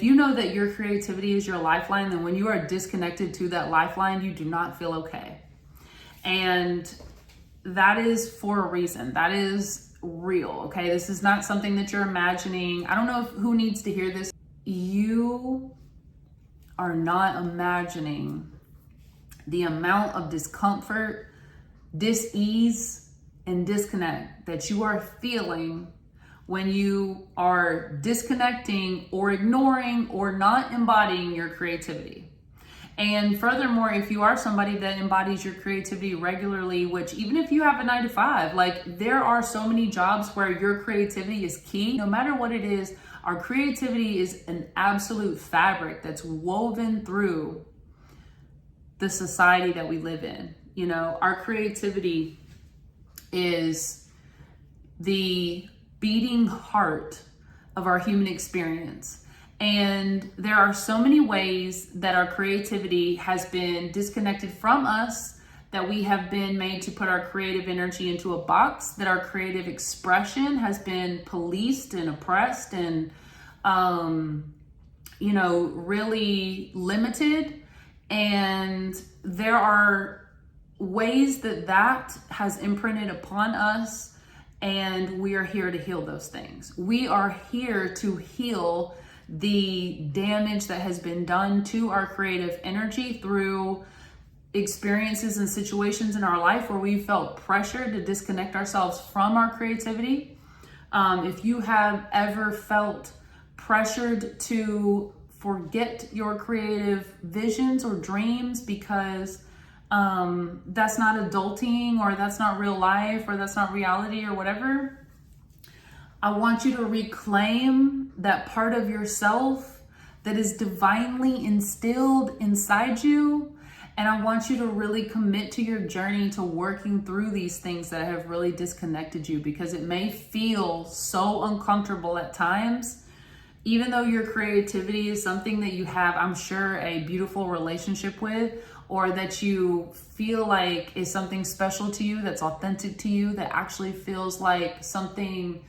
If you know that your creativity is your lifeline, then when you are disconnected to that lifeline, you do not feel okay. And that is for a reason. That is real, okay? This is not something that you're imagining. I don't know who needs to hear this. You are not imagining the amount of discomfort, dis-ease, and disconnect that you are feeling when you are disconnecting or ignoring or not embodying your creativity. And furthermore, if you are somebody that embodies your creativity regularly, which even if you have a 9-to-5, like there are so many jobs where your creativity is key. No matter what it is, our creativity is an absolute fabric that's woven through the society that we live in. You know, our creativity is the beating heart of our human experience. And there are so many ways that our creativity has been disconnected from us, that we have been made to put our creative energy into a box, that our creative expression has been policed and oppressed and, really limited. And there are ways that has imprinted upon us, and we are here to heal those things. We are here to heal the damage that has been done to our creative energy through experiences and situations in our life where we felt pressured to disconnect ourselves from our creativity. If you have ever felt pressured to forget your creative visions or dreams because that's not adulting, or that's not real life, or that's not reality, or whatever, I want you to reclaim that part of yourself that is divinely instilled inside you. And I want you to really commit to your journey to working through these things that have really disconnected you, because it may feel so uncomfortable at times. Even though your creativity is something that you have, I'm sure, a beautiful relationship with, or that you feel like is something special to you, that's authentic to you, that actually feels like something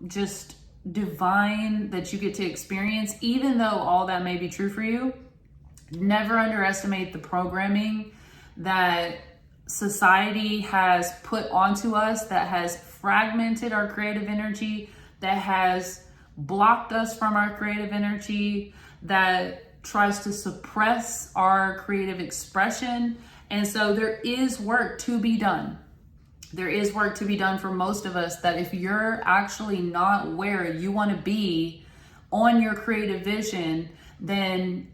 just divine that you get to experience, even though all that may be true for you, never underestimate the programming that society has put onto us, that has fragmented our creative energy, that has blocked us from our creative energy, that tries to suppress our creative expression. And so there is work to be done. There is work to be done for most of us, that if you're actually not where you want to be on your creative vision, then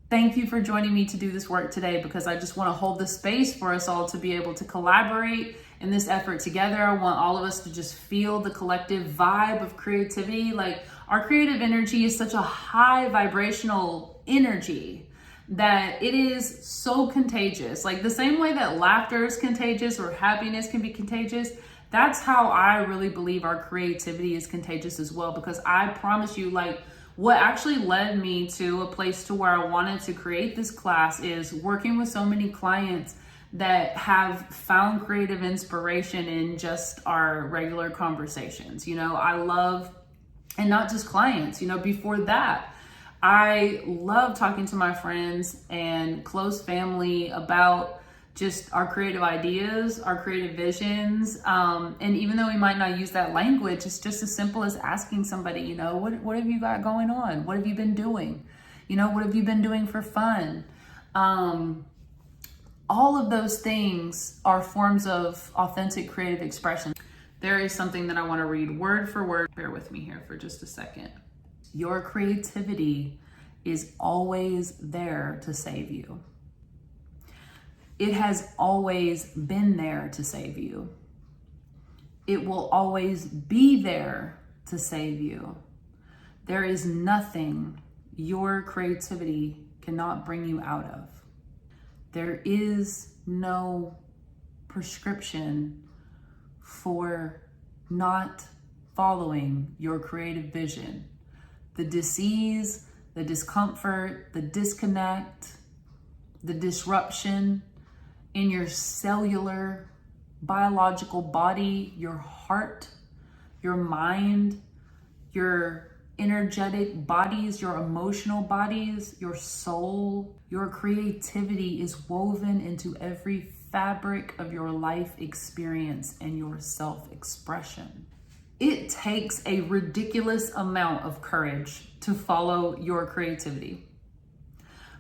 thank you for joining me to do this work today, because I just want to hold the space for us all to be able to collaborate in this effort together. I want all of us to just feel the collective vibe of creativity. Like, our creative energy is such a high vibrational energy that it is so contagious. Like the same way that laughter is contagious or happiness can be contagious, that's how I really believe our creativity is contagious as well. Because I promise you, like, what actually led me to a place to where I wanted to create this class is working with so many clients that have found creative inspiration in just our regular conversations. You know, I love, and not just clients, you know, before that, I love talking to my friends and close family about just our creative ideas, our creative visions. And even though we might not use that language, it's just as simple as asking somebody, you know, what have you got going on? What have you been doing? You know, what have you been doing for fun? All of those things are forms of authentic creative expression. There is something that I want to read word for word. Bear with me here for just a second. Your creativity is always there to save you. It has always been there to save you. It will always be there to save you. There is nothing your creativity cannot bring you out of. There is no prescription for not following your creative vision. The disease, the discomfort, the disconnect, the disruption in your cellular, biological body, your heart, your mind, your energetic bodies, your emotional bodies, your soul, your creativity is woven into every fabric of your life experience and your self-expression. It takes a ridiculous amount of courage to follow your creativity.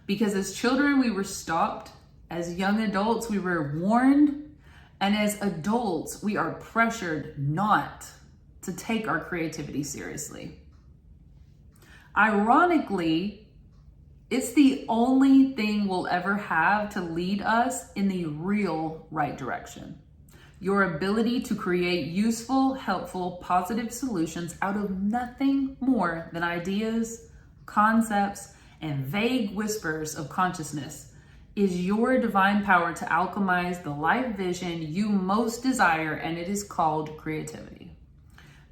Because as children, we were stopped. As young adults, we were warned. And as adults, we are pressured not to take our creativity seriously. Ironically, it's the only thing we'll ever have to lead us in the real right direction. Your ability to create useful, helpful, positive solutions out of nothing more than ideas, concepts, and vague whispers of consciousness is your divine power to alchemize the life vision you most desire, and it is called creativity.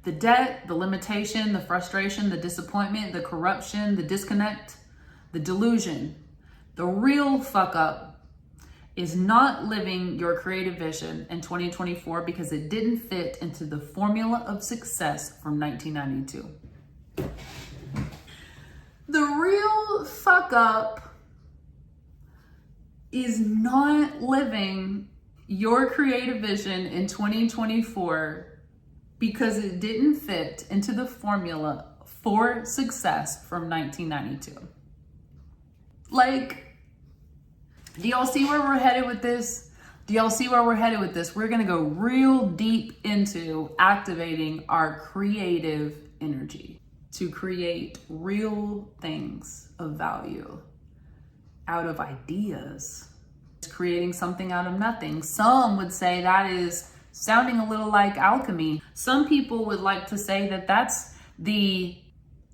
The debt, the limitation, the frustration, the disappointment, the corruption, the disconnect, the delusion, the real fuck up is not living your creative vision in 2024 because it didn't fit into the formula of success from 1992. The real fuck up is not living your creative vision in 2024 because it didn't fit into the formula for success from 1992. Like, do y'all see where we're headed with this? We're gonna go real deep into activating our creative energy to create real things of value out of ideas. Creating something out of nothing. Some would say that is sounding a little like alchemy. Some people would like to say that that's the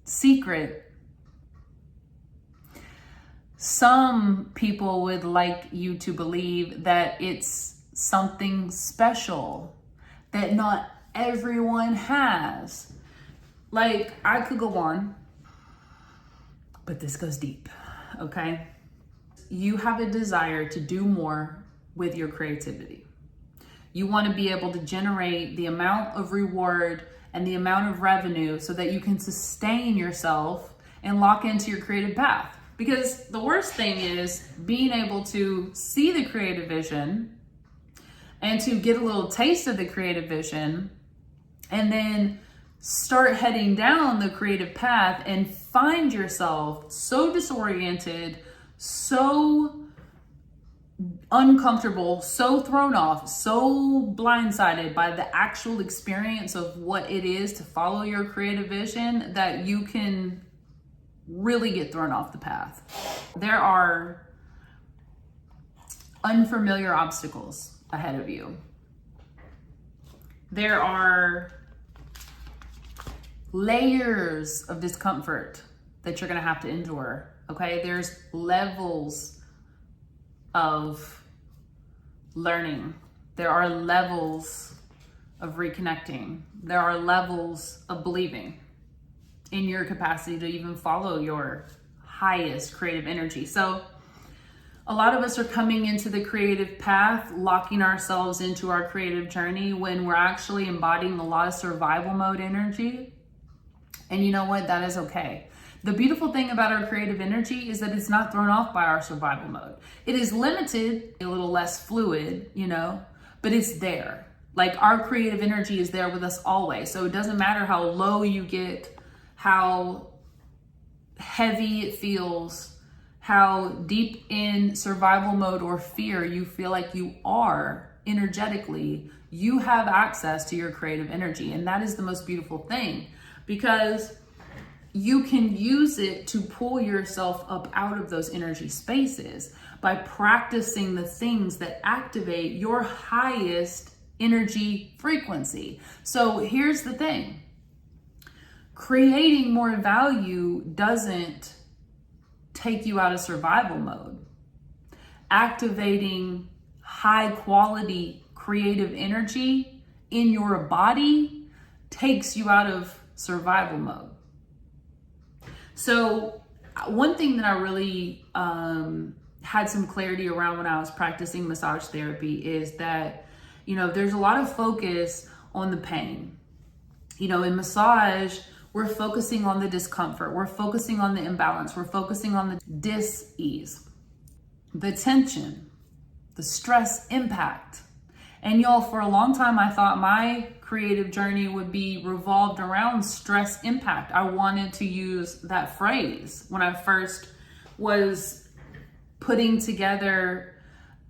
secret. Some people would like you to believe that it's something special that not everyone has. Like, I could go on, but this goes deep, okay? You have a desire to do more with your creativity. You want to be able to generate the amount of reward and the amount of revenue so that you can sustain yourself and lock into your creative path. Because the worst thing is being able to see the creative vision and to get a little taste of the creative vision and then start heading down the creative path and find yourself so disoriented, so uncomfortable, so thrown off, so blindsided by the actual experience of what it is to follow your creative vision that you can really get thrown off the path. There are unfamiliar obstacles ahead of you. There are layers of discomfort that you're gonna have to endure, okay? There's levels of learning. There are levels of reconnecting. There are levels of believing in your capacity to even follow your highest creative energy. So a lot of us are coming into the creative path, locking ourselves into our creative journey when we're actually embodying a lot of survival mode energy. And you know what? That is okay. The beautiful thing about our creative energy is that it's not thrown off by our survival mode. It is limited, a little less fluid, but it's there. Like, our creative energy is there with us always. So it doesn't matter how low you get, how heavy it feels, how deep in survival mode or fear you feel like you are energetically, you have access to your creative energy. And that is the most beautiful thing, because you can use it to pull yourself up out of those energy spaces by practicing the things that activate your highest energy frequency. So here's the thing. Creating more value doesn't take you out of survival mode. Activating high quality creative energy in your body takes you out of survival mode. So one thing that I really had some clarity around when I was practicing massage therapy is that, there's a lot of focus on the pain. In massage, we're focusing on the discomfort. We're focusing on the imbalance. We're focusing on the dis-ease, the tension, the stress impact. And y'all, for a long time, I thought my creative journey would be revolved around stress impact. I wanted to use that phrase when I first was putting together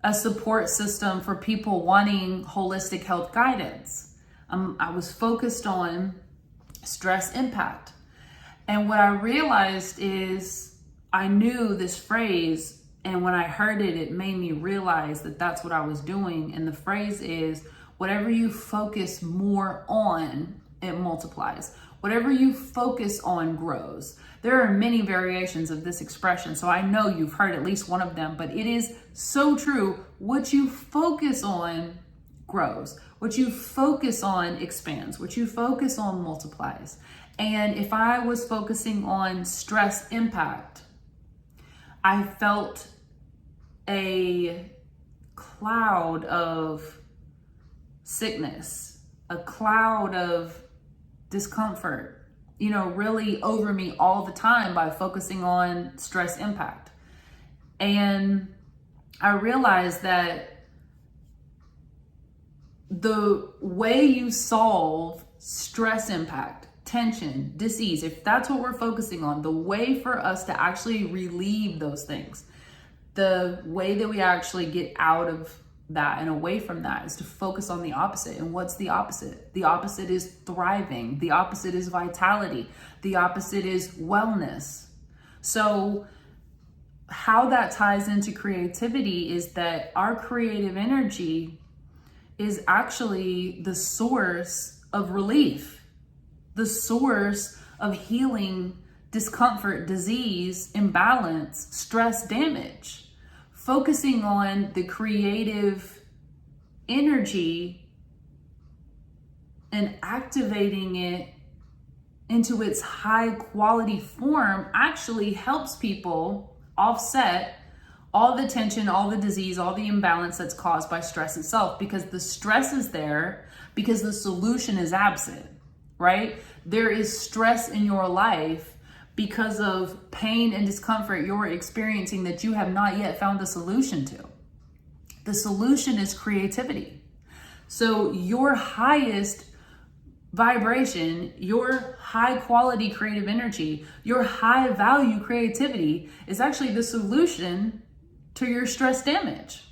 a support system for people wanting holistic health guidance. I was focused on stress impact. And what I realized is I knew this phrase, and when I heard it, it made me realize that that's what I was doing. And the phrase is, whatever you focus more on, it multiplies. Whatever you focus on grows. There are many variations of this expression, so I know you've heard at least one of them, but it is so true. What you focus on grows. What you focus on expands. What you focus on multiplies. And if I was focusing on stress impact, I felt a cloud of sickness, a cloud of discomfort, really over me all the time by focusing on stress impact. And I realized that the way you solve stress impact, tension, dis-ease, if that's what we're focusing on, the way for us to actually relieve those things, the way that we actually get out of that and away from that is to focus on the opposite. And what's the opposite? The opposite is thriving. The opposite is vitality. The opposite is wellness. So how that ties into creativity is that our creative energy is actually the source of relief, the source of healing, discomfort, disease, imbalance, stress, damage. Focusing on the creative energy and activating it into its high quality form actually helps people offset all the tension, all the disease, all the imbalance that's caused by stress itself, because the stress is there because the solution is absent, right? There is stress in your life because of pain and discomfort you're experiencing that you have not yet found the solution to. The solution is creativity. So your highest vibration, your high quality creative energy, your high value creativity is actually the solution to your stress damage.